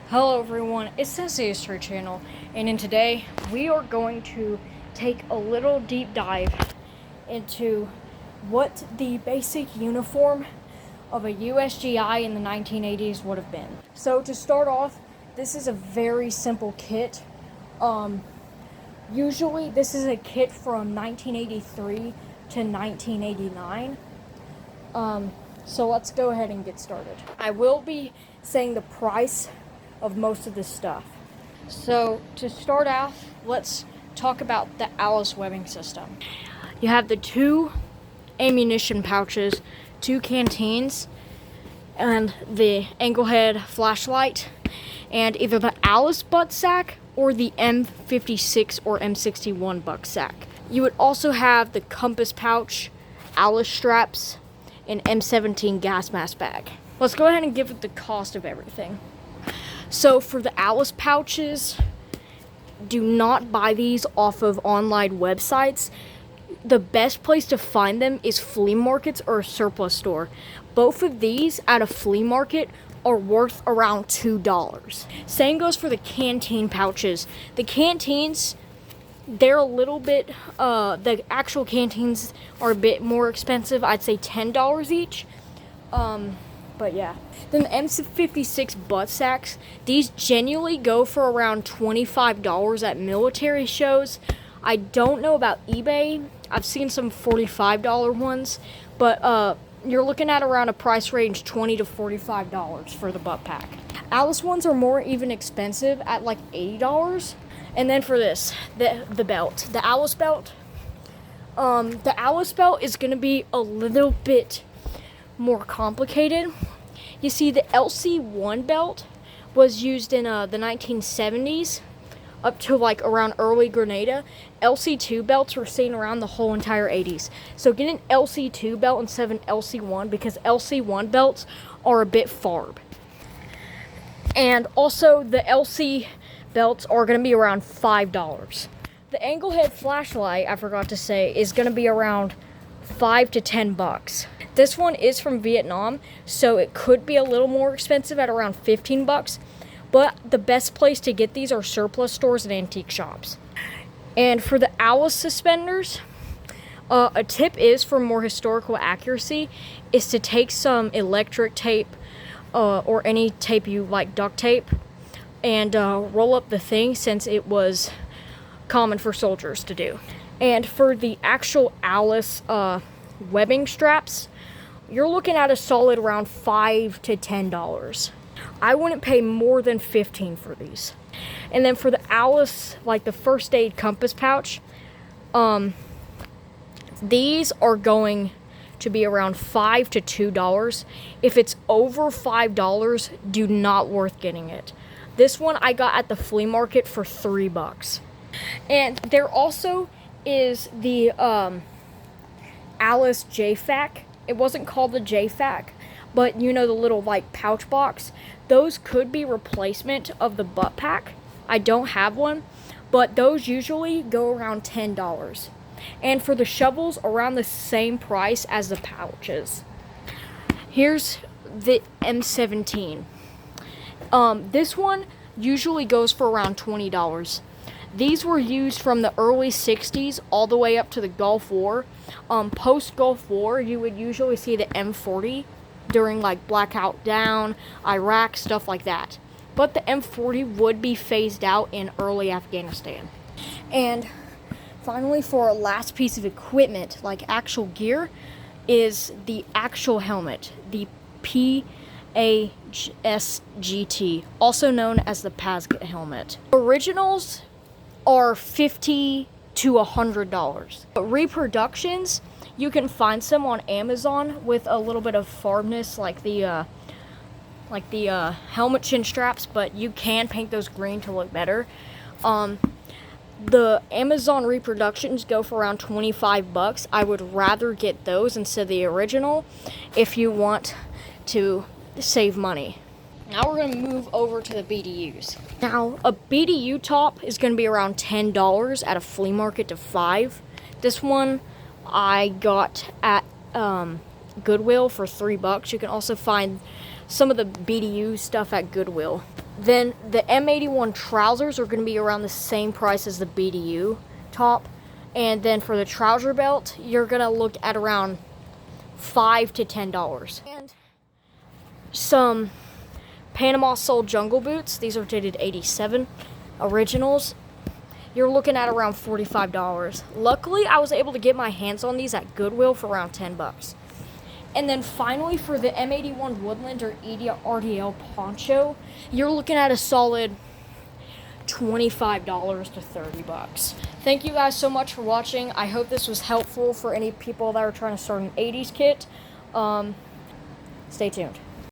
Hello everyone, it's the History channel, and in today we are going to take a little deep dive into what the basic uniform of a USGI in the 1980s would have been. So to start off, this is a very simple kit. Usually this is a kit from 1983 to 1989. So let's go ahead and get started. I will be saying the price of most of this stuff. So to start off, let's talk about the Alice webbing system. You have the two ammunition pouches, two canteens, and the Anglehead flashlight, and either the Alice butt sack or the M56 or M61 buck sack. You would also have the compass pouch, Alice straps, and M17 gas mask bag. Let's go ahead and give it the cost of everything. So for the Alice pouches, do not buy these off of online websites. The best place to find them is flea markets or a surplus store. Both of these at a flea market are worth around $2. Same goes for the canteen pouches. The canteens, they're a little bit, the actual canteens are a bit more expensive. I'd say $10 each. But yeah. Then the M56 butt sacks, these genuinely go for around $25 at military shows. I don't know about eBay. I've seen some $45 ones, but you're looking at around a price range $20 to $45 for the butt pack. Alice ones are more even expensive at like $80. And then for this, the belt, the Alice belt. The Alice belt is going to be a little bit more complicated. You see, the LC1 belt was used in the 1970s up to like around early Grenada. LC2 belts were seen around the whole entire 80s. So get an LC2 belt instead of an LC1 because LC1 belts are a bit farb. And also the LC belts are going to be around $5. The Anglehead flashlight, I forgot to say, is going to be around $5 to $10. This one is from Vietnam, so it could be a little more expensive at around $15, but the best place to get these are surplus stores and antique shops. And for the Alice suspenders, a tip is for more historical accuracy is to take some electric tape or any tape you like, duct tape, and roll up the thing since it was common for soldiers to do. And for the actual Alice webbing straps, you're looking at a solid around $5 to $10. I wouldn't pay more than $15 for these. And then for the Alice, like the first aid compass pouch, these are going to be around $5 to $2. If it's over $5, do not worth getting it. This one I got at the flea market for $3. And there also is the Alice JFAC. It wasn't called the JFAC, but you know, the little like pouch box. Those could be replacement of the butt pack. I don't have one, but those usually go around $10. And for the shovels, around the same price as the pouches. Here's the M17. This one usually goes for around $20. These were used from the early 60s all the way up to the Gulf War. Post-Gulf War, you would usually see the M40 during like Blackout Down, Iraq, stuff like that. But the M40 would be phased out in early Afghanistan. And finally, for our last piece of equipment, like actual gear, is the actual helmet, the PASGT, also known as the PASGT helmet. Originals are $50 to $100. But reproductions, you can find some on Amazon with a little bit of farbness, like the helmet chin straps, but you can paint those green to look better. The Amazon reproductions go for around $25. I would rather get those instead of the original if you want to save money. Now we're going to move over to the BDUs. Now, a BDU top is going to be around $10 at a flea market to $5. This one I got at Goodwill for $3. You can also find some of the BDU stuff at Goodwill. Then the M81 trousers are going to be around the same price as the BDU top. And then for the trouser belt, you're going to look at around $5 to $10. And some Panama Sole Jungle Boots. These are dated 87 originals. You're looking at around $45. Luckily, I was able to get my hands on these at Goodwill for around $10. And then finally, for the M81 Woodland or RDL poncho, you're looking at a solid $25 to $30. Thank you guys so much for watching. I hope this was helpful for any people that are trying to start an 80s kit. Stay tuned.